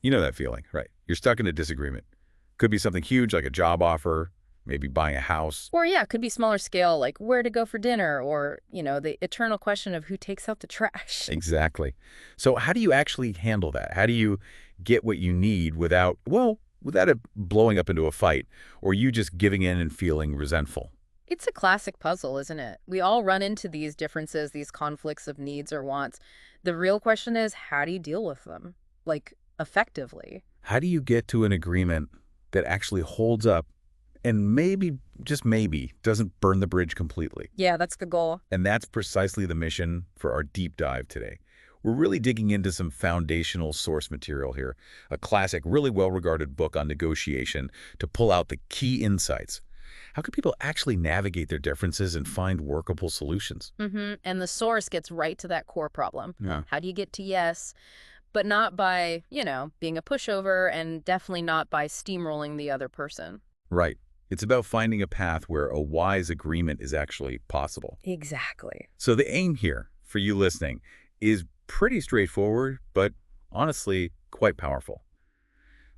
You know that feeling, right? You're stuck in a disagreement. Could be something huge like a job offer, maybe buying a house. Or yeah, it could be smaller scale, like where to go for dinner, or, the eternal question of who takes out the trash. Exactly. So how do you actually handle that? How do you get what you need without it blowing up into a fight or you just giving in and feeling resentful? It's a classic puzzle, isn't it? We all run into these differences, these conflicts of needs or wants. The real question is, how do you deal with them? Like, effectively. How do you get to an agreement that actually holds up and maybe, just maybe, doesn't burn the bridge completely? Yeah, that's the goal. And that's precisely the mission for our deep dive today. We're really digging into some foundational source material here, a classic, really well-regarded book on negotiation to pull out the key insights. How can people actually navigate their differences and find workable solutions? And the source gets right to that core problem. Yeah. How do you get to yes? But not by, being a pushover, and definitely not by steamrolling the other person. Right. It's about finding a path where a wise agreement is actually possible. Exactly. So the aim here, for you listening, is pretty straightforward, but honestly, quite powerful.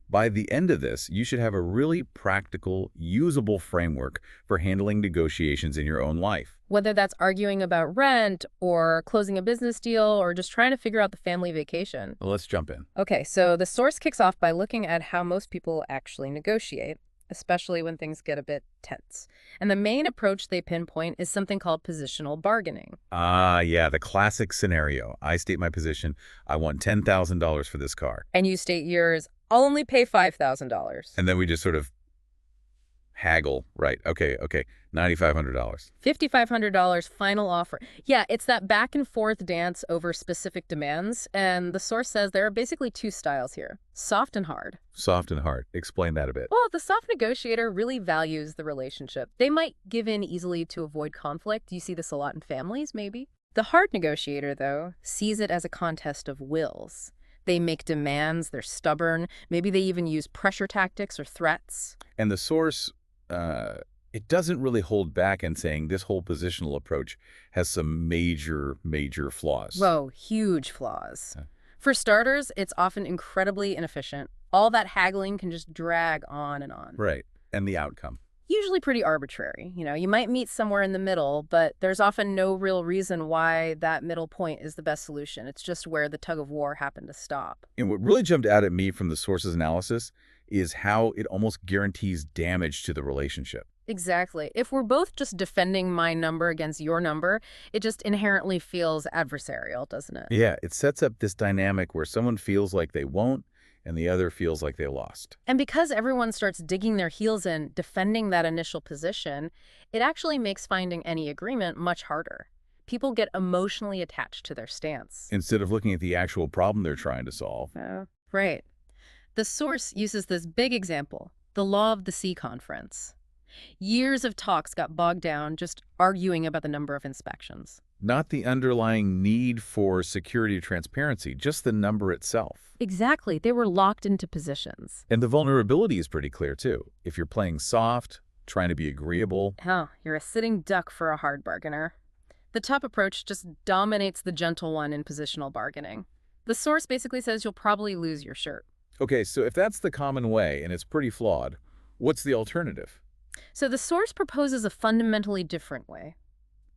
By the end of this, you should have a really practical, usable framework for handling negotiations in your own life. Whether that's arguing about rent or closing a business deal or just trying to figure out the family vacation. Well, let's jump in. Okay, so the source kicks off by looking at how most people actually negotiate, especially when things get a bit tense. And the main approach they pinpoint is something called positional bargaining. Ah, yeah, the classic scenario. I state my position. I want $10,000 for this car. And you state yours, I'll only pay $5,000. And then we just sort of haggle, right? Okay, $9,500. $5,500 final offer. Yeah, it's that back and forth dance over specific demands. And the source says there are basically two styles here, soft and hard. Soft and hard. Explain that a bit. Well, the soft negotiator really values the relationship. They might give in easily to avoid conflict. You see this a lot in families, maybe. The hard negotiator, though, sees it as a contest of wills. They make demands, they're stubborn, maybe they even use pressure tactics or threats. And the source, it doesn't really hold back in saying this whole positional approach has some major flaws. Whoa, huge flaws. Uh. For starters, it's often incredibly inefficient. All that haggling can just drag on and on. Right. And the outcome. Usually pretty arbitrary. You might meet somewhere in the middle, but there's often no real reason why that middle point is the best solution. It's just where the tug of war happened to stop. And what really jumped out at me from the source's analysis is how it almost guarantees damage to the relationship. Exactly. If we're both just defending my number against your number, it just inherently feels adversarial, doesn't it? Yeah, it sets up this dynamic where someone feels like they won't and the other feels like they lost. And because everyone starts digging their heels in, defending that initial position, it actually makes finding any agreement much harder. People get emotionally attached to their stance. Instead of looking at the actual problem they're trying to solve. Right. The source uses this big example, the Law of the Sea Conference. Years of talks got bogged down just arguing about the number of inspections. Not the underlying need for security or transparency, just the number itself. Exactly. They were locked into positions. And the vulnerability is pretty clear, too. If you're playing soft, trying to be agreeable. You're a sitting duck for a hard bargainer. The top approach just dominates the gentle one in positional bargaining. The source basically says you'll probably lose your shirt. Okay, so if that's the common way, and it's pretty flawed, what's the alternative? So the source proposes a fundamentally different way.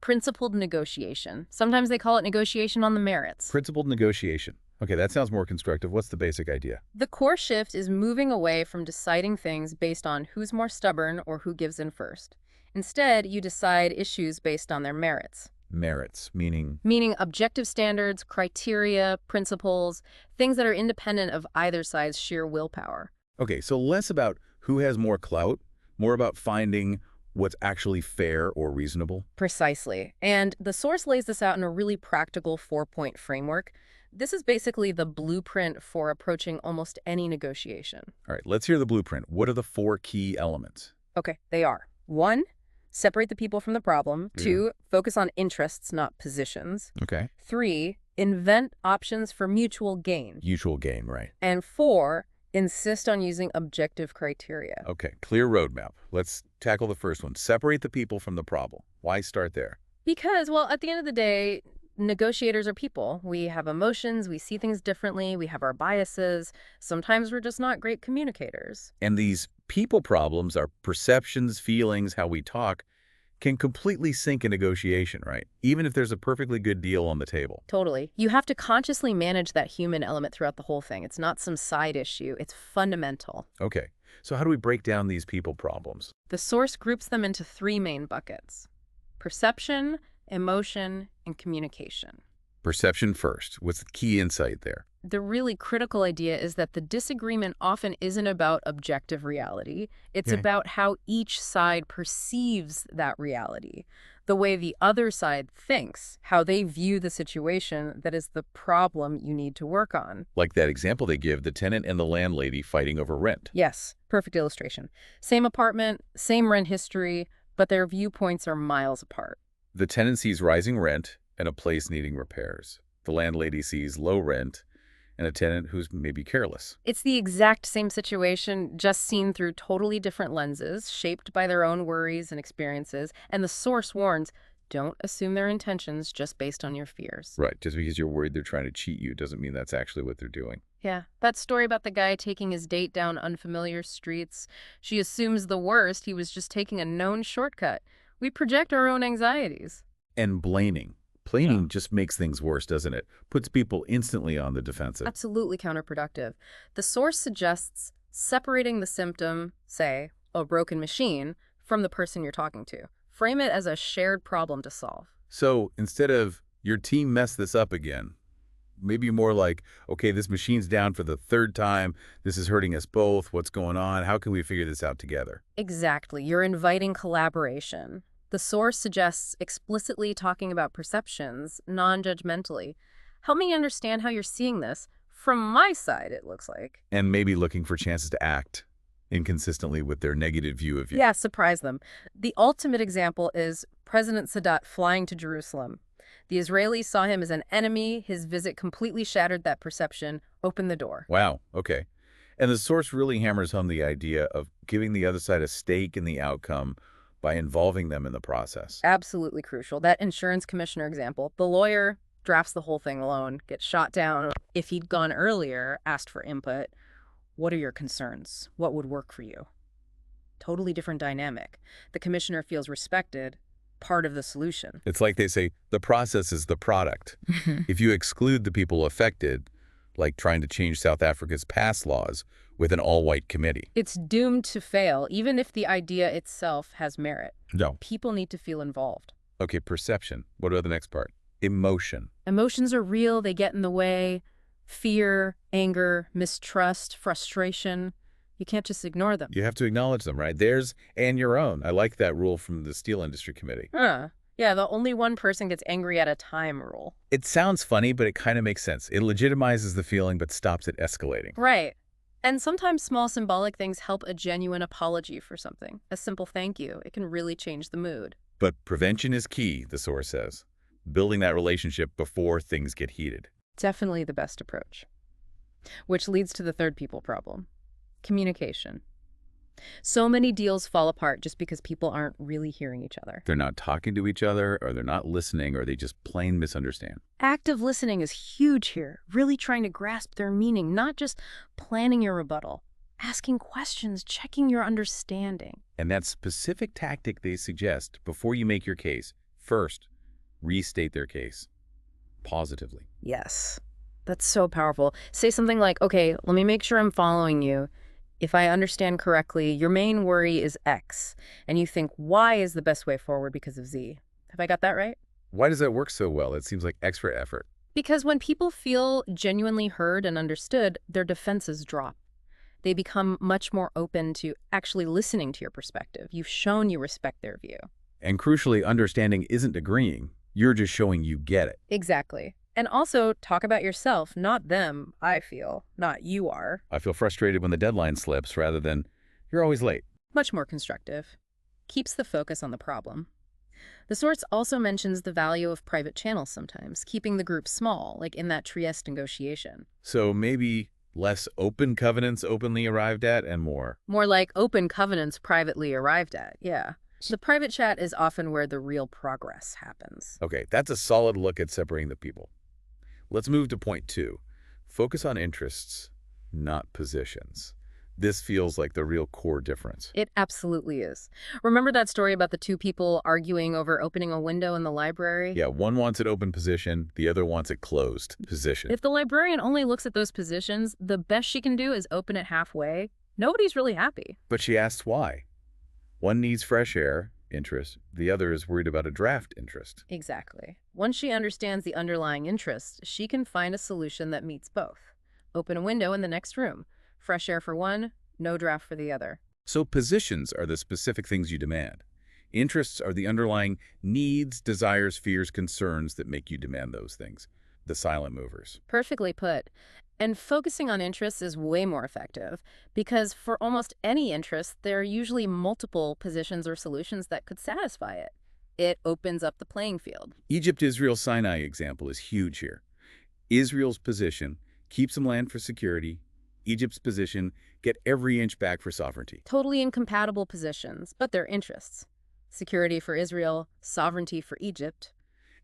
Principled negotiation. Sometimes they call it negotiation on the merits. Principled negotiation. Okay, that sounds more constructive. What's the basic idea? The core shift is moving away from deciding things based on who's more stubborn or who gives in first. Instead, you decide issues based on their merits. Merits, meaning? Meaning objective standards, criteria, principles, things that are independent of either side's sheer willpower. Okay, so less about who has more clout, more about finding what's actually fair or reasonable? Precisely. And the source lays this out in a really practical 4-point framework. This is basically the blueprint for approaching almost any negotiation. All right, let's hear the blueprint. What are the 4 key elements? Okay, they are. 1, separate the people from the problem. 2, focus on interests, not positions. Okay. 3, invent options for mutual gain. Mutual gain, right. And 4, insist on using objective criteria. Okay, clear roadmap. Let's tackle the first one. Separate the people from the problem. Why start there? Because, well, at the end of the day, negotiators are people. We have emotions, we see things differently, we have our biases. Sometimes we're just not great communicators. And these people problems, our perceptions, feelings, how we talk, can completely sink a negotiation, right? Even if there's a perfectly good deal on the table. Totally. You have to consciously manage that human element throughout the whole thing. It's not some side issue. It's fundamental. Okay, so how do we break down these people problems? The source groups them into three main buckets: perception, emotion, and communication. Perception first. What's the key insight there? The really critical idea is that the disagreement often isn't about objective reality. It's Okay. about how each side perceives that reality, the way the other side thinks, how they view the situation that is the problem you need to work on. Like that example they give, the tenant and the landlady fighting over rent. Yes, perfect illustration. Same apartment, same rent history, but their viewpoints are miles apart. The tenant sees rising rent and a place needing repairs. The landlady sees low rent and a tenant who's maybe careless. It's the exact same situation, just seen through totally different lenses, shaped by their own worries and experiences, and the source warns, don't assume their intentions just based on your fears. Right, just because you're worried they're trying to cheat you doesn't mean that's actually what they're doing. Yeah, that story about the guy taking his date down unfamiliar streets, she assumes the worst, he was just taking a known shortcut. We project our own anxieties. And blaming. Blaming just makes things worse, doesn't it? Puts people instantly on the defensive. Absolutely counterproductive. The source suggests separating the symptom, say, a broken machine, from the person you're talking to. Frame it as a shared problem to solve. So instead of, your team messed this up again, maybe more like, okay, this machine's down for the third time. This is hurting us both. What's going on? How can we figure this out together? Exactly. You're inviting collaboration. The source suggests explicitly talking about perceptions, non-judgmentally. Help me understand how you're seeing this. From my side, it looks like. And maybe looking for chances to act inconsistently with their negative view of you. Yeah, surprise them. The ultimate example is President Sadat flying to Jerusalem. The Israelis saw him as an enemy. His visit completely shattered that perception, opened the door. Wow, okay. And the source really hammers home the idea of giving the other side a stake in the outcome by involving them in the process. Absolutely crucial. That insurance commissioner example, the lawyer drafts the whole thing alone, gets shot down. If he'd gone earlier, asked for input, what are your concerns? What would work for you? Totally different dynamic. The commissioner feels respected, part of the solution. It's like they say, the process is the product. If you exclude the people affected, like trying to change South Africa's pass laws with an all-white committee. It's doomed to fail, even if the idea itself has merit. No. People need to feel involved. Okay, perception. What about the next part? Emotion. Emotions are real, they get in the way. Fear, anger, mistrust, frustration. You can't just ignore them. You have to acknowledge them, right? Theirs and your own. I like that rule from the Steel Industry Committee. Yeah, the only one person gets angry at a time rule. It sounds funny, but it kind of makes sense. It legitimizes the feeling, but stops it escalating. Right. And sometimes small symbolic things help a genuine apology for something. A simple thank you. It can really change the mood. But prevention is key, the source says. Building that relationship before things get heated. Definitely the best approach. Which leads to the third people problem. Communication. So many deals fall apart just because people aren't really hearing each other. They're not talking to each other, or they're not listening, or they just plain misunderstand. Active listening is huge here, really trying to grasp their meaning, not just planning your rebuttal, asking questions, checking your understanding. And that specific tactic they suggest before you make your case, first, restate their case positively. Yes, that's so powerful. Say something like, okay, let me make sure I'm following you. If I understand correctly, your main worry is X, and you think Y is the best way forward because of Z. Have I got that right? Why does that work so well? It seems like extra effort. Because when people feel genuinely heard and understood, their defenses drop. They become much more open to actually listening to your perspective. You've shown you respect their view. And crucially, understanding isn't agreeing. You're just showing you get it. Exactly. And also talk about yourself, not them, I feel, not you are. I feel frustrated when the deadline slips rather than, you're always late. Much more constructive. Keeps the focus on the problem. The source also mentions the value of private channels sometimes, keeping the group small, like in that Trieste negotiation. So maybe less open covenants openly arrived at and more. More like open covenants privately arrived at, yeah. The private chat is often where the real progress happens. Okay, that's a solid look at separating the people. Let's move to point 2. Focus on interests, not positions. This feels like the real core difference. It absolutely is. Remember that story about the two people arguing over opening a window in the library? Yeah, one wants it open position, the other wants it closed position. If the librarian only looks at those positions, the best she can do is open it halfway. Nobody's really happy. But she asks why. One needs fresh air, interest. The other is worried about a draft, interest. Exactly. Once she understands the underlying interest, she can find a solution that meets both. Open a window in the next room. Fresh air for one, no draft for the other. So positions are the specific things you demand. Interests are the underlying needs, desires, fears, concerns that make you demand those things. The silent movers. Perfectly put. And focusing on interests is way more effective because for almost any interest, there are usually multiple positions or solutions that could satisfy it. It opens up the playing field. Egypt-Israel-Sinai example is huge here. Israel's position, keep some land for security. Egypt's position, get every inch back for sovereignty. Totally incompatible positions, but they're interests. Security for Israel, sovereignty for Egypt.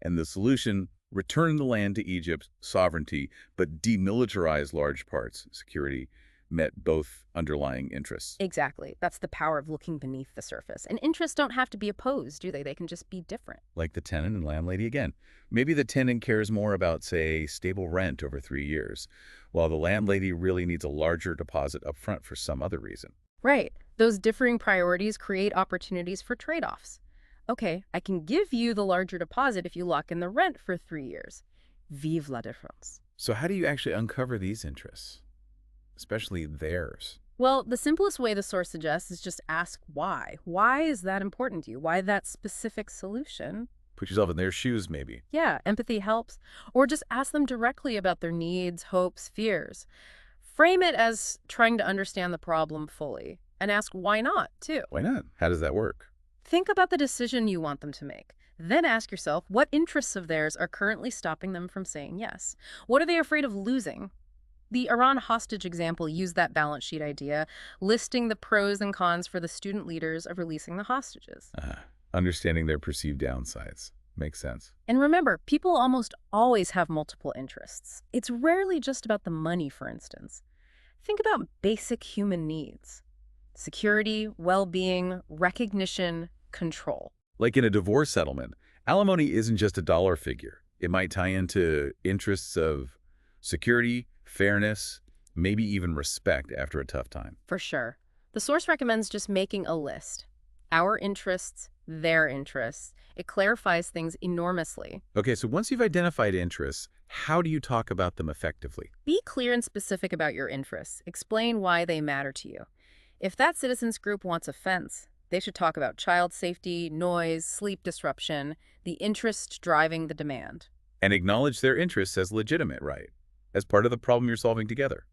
And the solution, return the land to Egypt, sovereignty, but demilitarize large parts. Security met both underlying interests. Exactly. That's the power of looking beneath the surface. And interests don't have to be opposed, do they? They can just be different. Like the tenant and landlady again. Maybe the tenant cares more about, say, stable rent over 3 years, while the landlady really needs a larger deposit up front for some other reason. Right. Those differing priorities create opportunities for trade-offs. Okay, I can give you the larger deposit if you lock in the rent for 3 years. Vive la différence. So how do you actually uncover these interests? Especially theirs. Well, the simplest way the source suggests is just ask why. Why is that important to you? Why that specific solution? Put yourself in their shoes, maybe. Yeah, empathy helps. Or just ask them directly about their needs, hopes, fears. Frame it as trying to understand the problem fully. And ask why not, too. Why not? How does that work? Think about the decision you want them to make. Then ask yourself what interests of theirs are currently stopping them from saying yes. What are they afraid of losing? The Iran hostage example used that balance sheet idea, listing the pros and cons for the student leaders of releasing the hostages. Understanding their perceived downsides. Makes sense. And remember, people almost always have multiple interests. It's rarely just about the money, for instance. Think about basic human needs. Security, well-being, recognition, control. Like in a divorce settlement, alimony isn't just a dollar figure. It might tie into interests of security, fairness, maybe even respect after a tough time. For sure. The source recommends just making a list. Our interests, their interests. It clarifies things enormously. Okay, so once you've identified interests, how do you talk about them effectively? Be clear and specific about your interests. Explain why they matter to you. If that citizens group wants a fence, they should talk about child safety, noise, sleep disruption, the interest driving the demand. And acknowledge their interests as legitimate, right? As part of the problem you're solving together.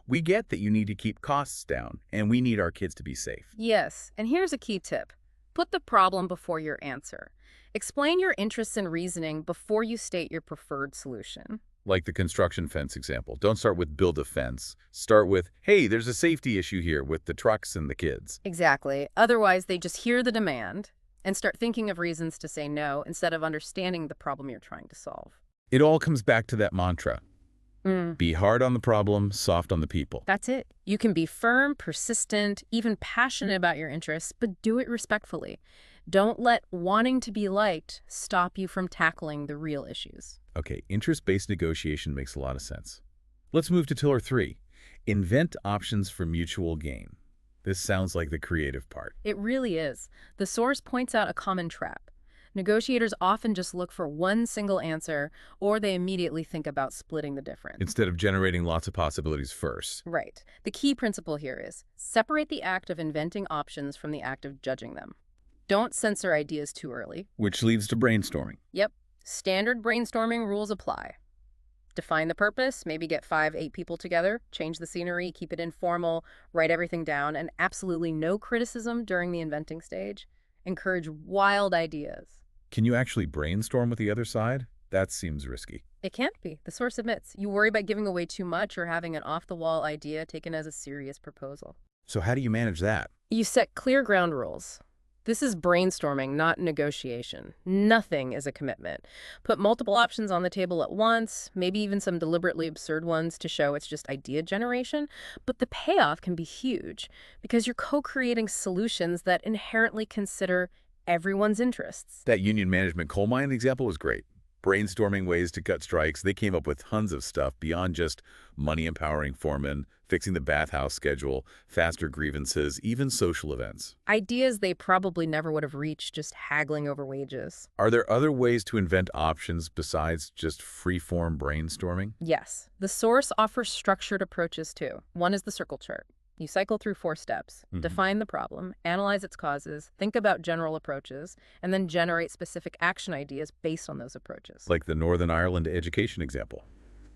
We get that you need to keep costs down, and we need our kids to be safe. Yes, and here's a key tip. Put the problem before your answer. Explain your interests and reasoning before you state your preferred solution. Like the construction fence example. Don't start with build a fence. Start with, hey, there's a safety issue here with the trucks and the kids. Exactly. Otherwise, they just hear the demand and start thinking of reasons to say no instead of understanding the problem you're trying to solve. It all comes back to that mantra. Be hard on the problem, soft on the people. That's it. You can be firm, persistent, even passionate about your interests, but do it respectfully. Don't let wanting to be liked stop you from tackling the real issues. Okay, interest-based negotiation makes a lot of sense. Let's move to Pillar 3. Invent options for mutual gain. This sounds like the creative part. It really is. The source points out a common trap. Negotiators often just look for one single answer, or they immediately think about splitting the difference. Instead of generating lots of possibilities first. Right. The key principle here is separate the act of inventing options from the act of judging them. Don't censor ideas too early. Which leads to brainstorming. Yep. Standard brainstorming rules apply. Define the purpose, maybe get 5-8 people together, change the scenery, keep it informal, write everything down, and absolutely no criticism during the inventing stage. Encourage wild ideas. Can you actually brainstorm with the other side? That seems risky. It can't be. The source admits. You worry about giving away too much or having an off-the-wall idea taken as a serious proposal. So how do you manage that? You set clear ground rules. This is brainstorming, not negotiation. Nothing is a commitment. Put multiple options on the table at once, maybe even some deliberately absurd ones to show it's just idea generation, but the payoff can be huge because you're co-creating solutions that inherently consider everyone's interests. That union management coal mine example was great. Brainstorming ways to cut strikes, they came up with tons of stuff beyond just money empowering foremen, fixing the bathhouse schedule, faster grievances, even social events. Ideas they probably never would have reached just haggling over wages. Are there other ways to invent options besides just free-form brainstorming? Yes, the source offers structured approaches too. One is the circle chart. You cycle through 4 steps, define the problem, analyze its causes, think about general approaches, and then generate specific action ideas based on those approaches. Like the Northern Ireland education example.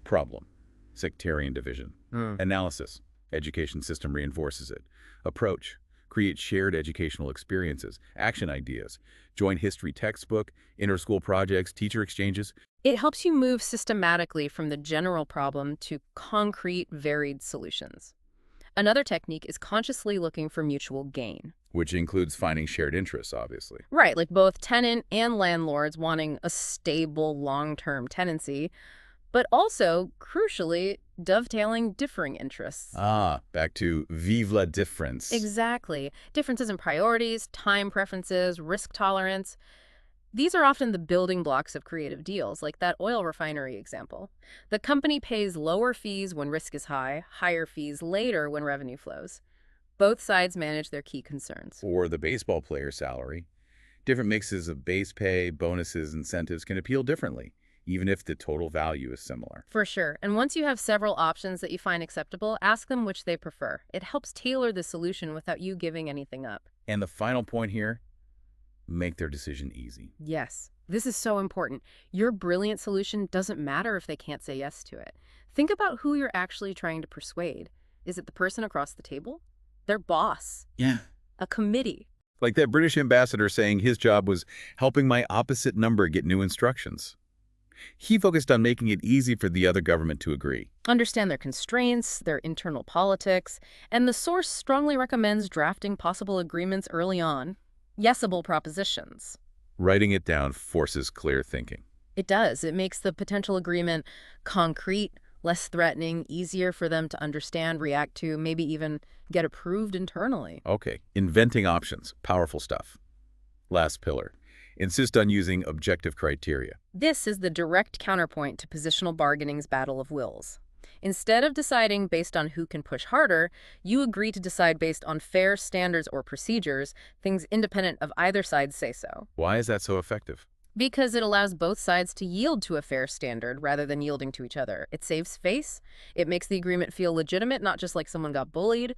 Problem: sectarian division. Analysis: education system reinforces it. Approach: create shared educational experiences. Action ideas: joint history textbook, inter-school projects, teacher exchanges. It helps you move systematically from the general problem to concrete, varied solutions. Another technique is consciously looking for mutual gain. Which includes finding shared interests, obviously. Right, like both tenant and landlords wanting a stable, long-term tenancy, but also, crucially, dovetailing differing interests. Back to vive la difference. Exactly. Differences in priorities, time preferences, risk tolerance. These are often the building blocks of creative deals, like that oil refinery example. The company pays lower fees when risk is high, higher fees later when revenue flows. Both sides manage their key concerns. Or the baseball player's salary. Different mixes of base pay, bonuses, incentives can appeal differently, even if the total value is similar. For sure. And once you have several options that you find acceptable, ask them which they prefer. It helps tailor the solution without you giving anything up. And the final point here: make their decision easy. Yes, this is so important. Your brilliant solution doesn't matter if they can't say yes to it. Think about who you're actually trying to persuade. Is it the person across the table? Their boss? Yeah. A committee? Like that British ambassador saying his job was helping my opposite number get new instructions. He focused on making it easy for the other government to agree. Understand their constraints, their internal politics, and the source strongly recommends drafting possible agreements early on. Yesable propositions. Writing it down forces clear thinking. It does. It makes the potential agreement concrete, less threatening, easier for them to understand, react to, maybe even get approved internally. Okay, inventing options. Powerful stuff. Last pillar: insist on using objective criteria. This is the direct counterpoint to positional bargaining's battle of wills. Instead of deciding based on who can push harder, you agree to decide based on fair standards or procedures, things independent of either side's say-so. Why is that so effective? Because it allows both sides to yield to a fair standard rather than yielding to each other. It saves face, it makes the agreement feel legitimate, not just like someone got bullied,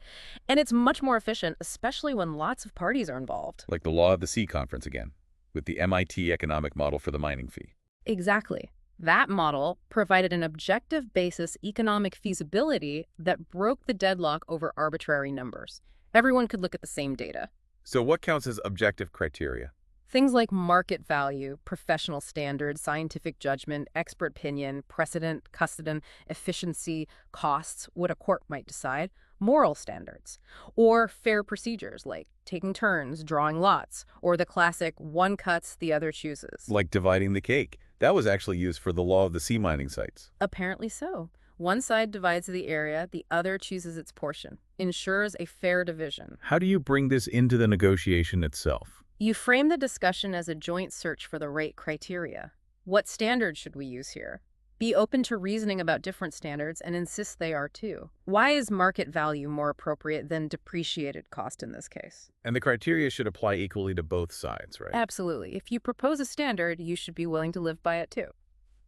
and it's much more efficient, especially when lots of parties are involved. Like the Law of the Sea conference again, with the MIT economic model for the mining fee. Exactly. That model provided an objective basis economic feasibility that broke the deadlock over arbitrary numbers. Everyone could look at the same data. So what counts as objective criteria? Things like market value, professional standards, scientific judgment, expert opinion, precedent, custody, efficiency, costs, what a court might decide, moral standards, or fair procedures like taking turns, drawing lots, or the classic one cuts, the other chooses. Like dividing the cake. That was actually used for the Law of the Sea mining sites. Apparently so. One side divides the area, the other chooses its portion. Ensures a fair division. How do you bring this into the negotiation itself? You frame the discussion as a joint search for the right criteria. What standards should we use here? Be open to reasoning about different standards and insist they are too. Why is market value more appropriate than depreciated cost in this case? And the criteria should apply equally to both sides, right? Absolutely. If you propose a standard, you should be willing to live by it too.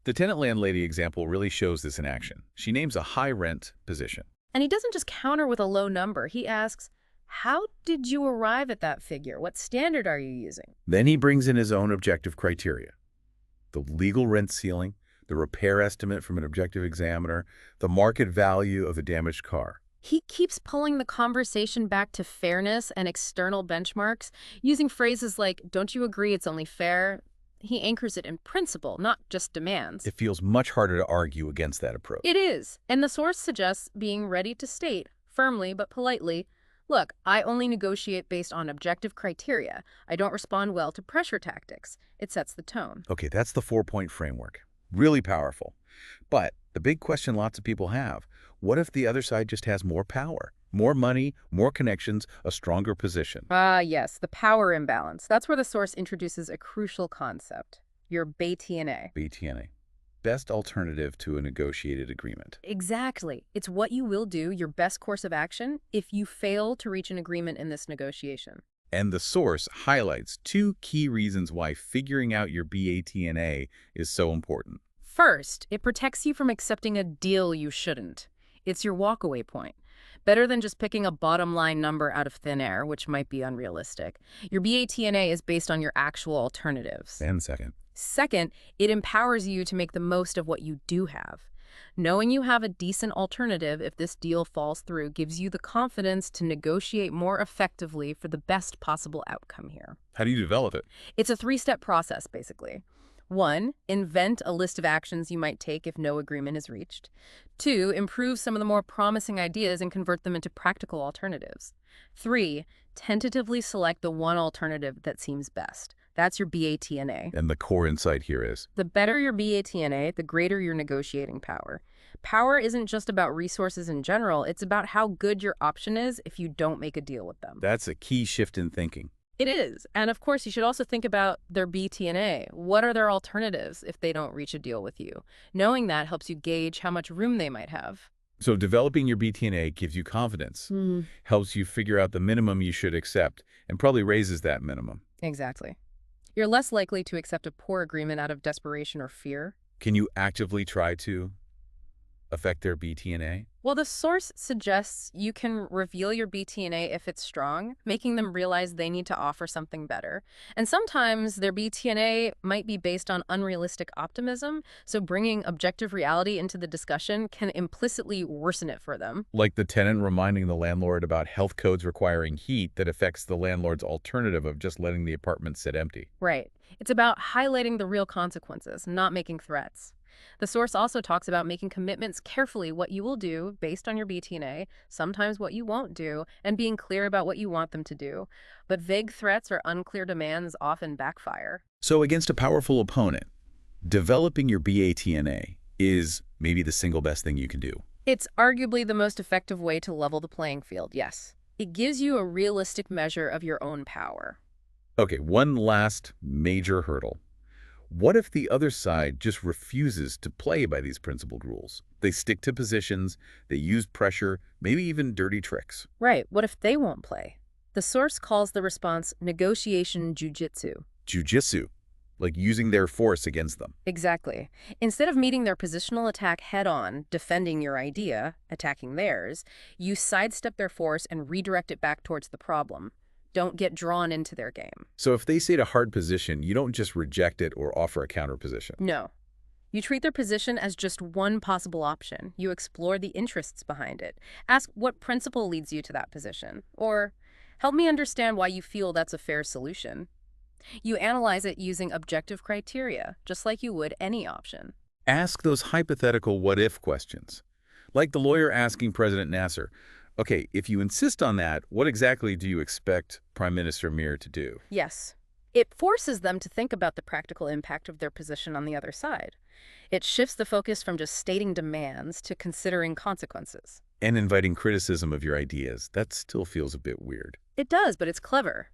The tenant landlady example really shows this in action. She names a high rent position. And he doesn't just counter with a low number. He asks, how did you arrive at that figure? What standard are you using? Then he brings in his own objective criteria. The legal rent ceiling, the repair estimate from an objective examiner, the market value of a damaged car. He keeps pulling the conversation back to fairness and external benchmarks, using phrases like, don't you agree it's only fair? He anchors it in principle, not just demands. It feels much harder to argue against that approach. It is. And the source suggests being ready to state, firmly but politely, Look, I only negotiate based on objective criteria. I don't respond well to pressure tactics. It sets the tone. Okay, that's the four-point framework. Really powerful. But the big question lots of people have, what if the other side just has more power? More money, more connections, a stronger position? Ah, yes, the power imbalance. That's where the source introduces a crucial concept, your BATNA. BTNA. Best alternative to a negotiated agreement. Exactly. It's what you will do, your best course of action, if you fail to reach an agreement in this negotiation. And the source highlights two key reasons why figuring out your BATNA is so important. First, it protects you from accepting a deal you shouldn't. It's your walkaway point. Better than just picking a bottom line number out of thin air, which might be unrealistic. Your BATNA is based on your actual alternatives. And second, Second, it empowers you to make the most of what you do have. Knowing you have a decent alternative if this deal falls through gives you the confidence to negotiate more effectively for the best possible outcome here. how do you develop it? It's a three-step process, basically. 1, invent a list of actions you might take if no agreement is reached. 2, improve some of the more promising ideas and convert them into practical alternatives. 3, tentatively select the one alternative that seems best. That's your BATNA. And the core insight here is, The better your BATNA, the greater your negotiating power. Power isn't just about resources in general, it's about how good your option is if you don't make a deal with them. that's a key shift in thinking. It is. And of course, you should also think about their BTNA. What are their alternatives if they don't reach a deal with you? Knowing that helps you gauge how much room they might have. So developing your BTNA gives you confidence, helps you figure out the minimum you should accept, and probably raises that minimum. Exactly. You're less likely to accept a poor agreement out of desperation or fear. Can you actively try to affect their BTNA? Well, the source suggests you can reveal your BTNA if it's strong, making them realize they need to offer something better. And sometimes their BTNA might be based on unrealistic optimism, so bringing objective reality into the discussion can implicitly worsen it for them. Like the tenant reminding the landlord about health codes requiring heat that affects the landlord's alternative of just letting the apartment sit empty. Right. It's about highlighting the real consequences, not making threats. The source also talks about making commitments carefully what you will do based on your BTNA, sometimes what you won't do, and being clear about what you want them to do. But vague threats or unclear demands often backfire. So against a powerful opponent, developing your BATNA is maybe the single best thing you can do. It's arguably the most effective way to level the playing field, yes. It gives you a realistic measure of your own power. Okay, one last major hurdle. What if the other side just refuses to play by these principled rules? They stick to positions, they use pressure, maybe even dirty tricks. Right, what if they won't play? The source calls the response negotiation jujitsu. Jujitsu, like using their force against them. Exactly. Instead of meeting their positional attack head-on, defending your idea, attacking theirs, you sidestep their force and redirect it back towards the problem. Don't get drawn into their game. So if they say a hard position, you don't just reject it or offer a counter position. No. You treat their position as just one possible option. You explore the interests behind it. Ask what principle leads you to that position. Or, help me understand why you feel that's a fair solution. You analyze it using objective criteria, just like you would any option. Ask those hypothetical what-if questions. Like the lawyer asking President Nasser, okay, if you insist on that, what exactly do you expect Prime Minister Mir to do? Yes. It forces them to think about the practical impact of their position on the other side. It shifts the focus from just stating demands to considering consequences. And inviting criticism of your ideas, that still feels a bit weird. It does, but it's clever.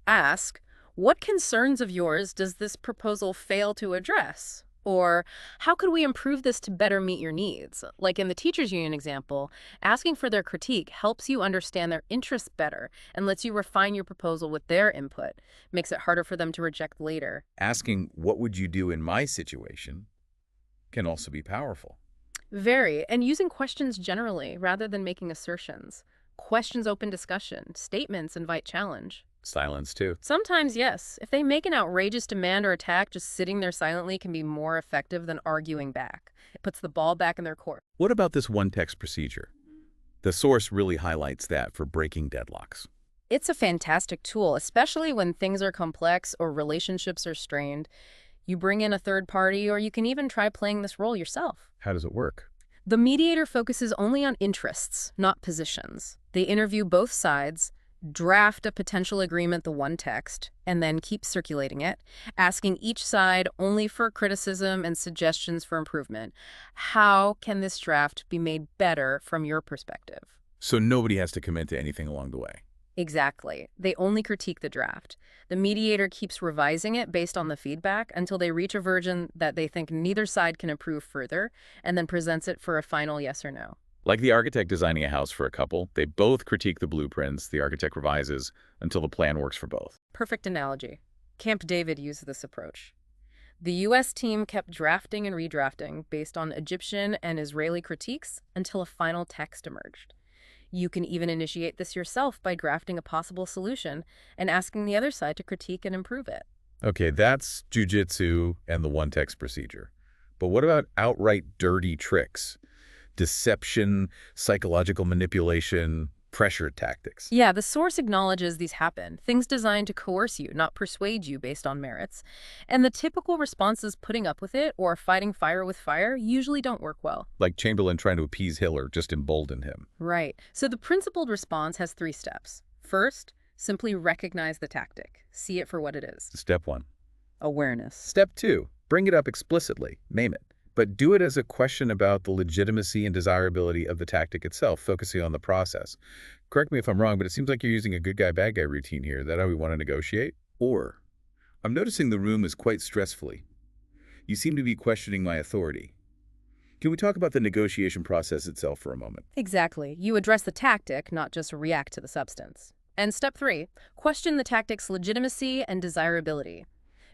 Ask, what concerns of yours does this proposal fail to address? Or, how could we improve this to better meet your needs? Like in the teachers union example, asking for their critique helps you understand their interests better and lets you refine your proposal with their input, makes it harder for them to reject later. Asking, what would you do in my situation, can also be powerful. Very, and using questions generally rather than making assertions. Questions open discussion, statements invite challenge. Silence, too. Sometimes, yes. If they make an outrageous demand or attack, just sitting there silently can be more effective than arguing back. It puts the ball back in their court. What about this one-text procedure? The source really highlights that for breaking deadlocks. It's a fantastic tool, especially when things are complex or relationships are strained. You bring in a third party, or you can even try playing this role yourself. How does it work? The mediator focuses only on interests, not positions. They interview both sides, draft a potential agreement, the one text, and then keep circulating it, asking each side only for criticism and suggestions for improvement. How can this draft be made better from your perspective? So nobody has to commit to anything along the way. Exactly. They only critique the draft. The mediator keeps revising it based on the feedback until they reach a version that they think neither side can improve further, and then presents it for a final yes or no. Like the architect designing a house for a couple, they both critique the blueprints, the architect revises until the plan works for both. Perfect analogy. Camp David used this approach. The U.S. team kept drafting and redrafting based on Egyptian and Israeli critiques until a final text emerged. You can even initiate this yourself by drafting a possible solution and asking the other side to critique and improve it. Okay, that's jujitsu and the one-text procedure. But what about outright dirty tricks? Deception, psychological manipulation, pressure tactics. Yeah, the source acknowledges these happen, things designed to coerce you, not persuade you based on merits. And the typical responses putting up with it or fighting fire with fire usually don't work well. Like Chamberlain trying to appease Hitler just emboldened him. Right. So the principled response has 3 steps. First, simply recognize the tactic. See it for what it is. Step 1. Awareness. Step 2. Bring it up explicitly. Name it. But do it as a question about the legitimacy and desirability of the tactic itself, focusing on the process. Correct me if I'm wrong, but it seems like you're using a good guy, bad guy routine here. Is that how we want to negotiate? Or, I'm noticing the room is quite stressfully. You seem to be questioning my authority. Can we talk about the negotiation process itself for a moment? Exactly. You address the tactic, not just react to the substance. And step 3, question the tactic's legitimacy and desirability.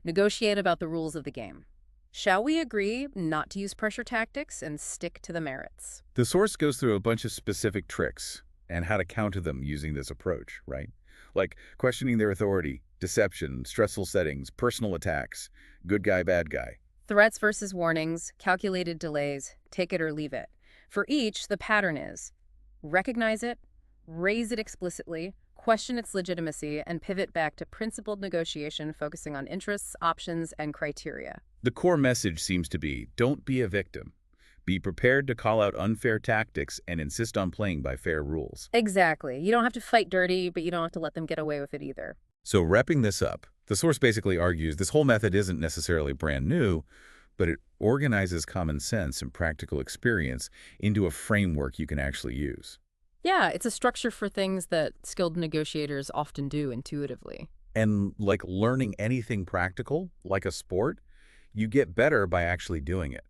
Negotiate about the rules of the game. Shall we agree not to use pressure tactics and stick to the merits? The source goes through a bunch of specific tricks and how to counter them using this approach, right? Like questioning their authority, deception, stressful settings, personal attacks, good guy, bad guy. Threats versus warnings, calculated delays, take it or leave it. For each, the pattern is recognize it, raise it explicitly, question its legitimacy, and pivot back to principled negotiation focusing on interests, options, and criteria. The core message seems to be, don't be a victim. Be prepared to call out unfair tactics and insist on playing by fair rules. Exactly. You don't have to fight dirty, but you don't have to let them get away with it either. So wrapping this up, the source basically argues this whole method isn't necessarily brand new, but it organizes common sense and practical experience into a framework you can actually use. Yeah, it's a structure for things that skilled negotiators often do intuitively. And like learning anything practical, like a sport, you get better by actually doing it.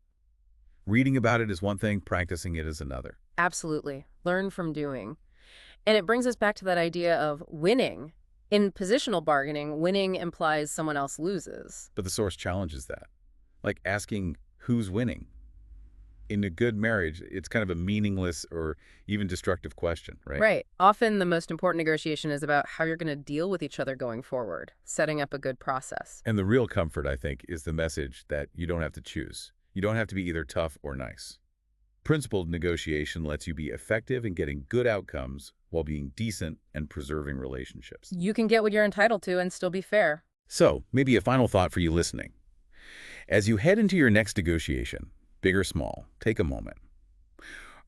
Reading about it is one thing, practicing it is another. Absolutely. Learn from doing. And it brings us back to that idea of winning. In positional bargaining, winning implies someone else loses. But the source challenges that. Like asking who's winning. In a good marriage, it's kind of a meaningless or even destructive question, right? Right. Often the most important negotiation is about how you're going to deal with each other going forward, setting up a good process. And the real comfort, I think, is the message that you don't have to choose. You don't have to be either tough or nice. Principled negotiation lets you be effective in getting good outcomes while being decent and preserving relationships. You can get what you're entitled to and still be fair. So, maybe a final thought for you listening. As you head into your next negotiation, big or small, take a moment.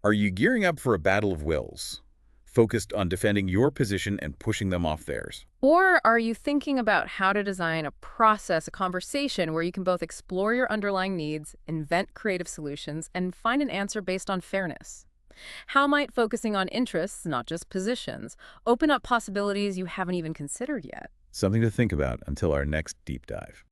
Are you gearing up for a battle of wills, focused on defending your position and pushing them off theirs? Or are you thinking about how to design a process, a conversation where you can both explore your underlying needs, invent creative solutions, and find an answer based on fairness? How might focusing on interests, not just positions, open up possibilities you haven't even considered yet? Something to think about until our next deep dive.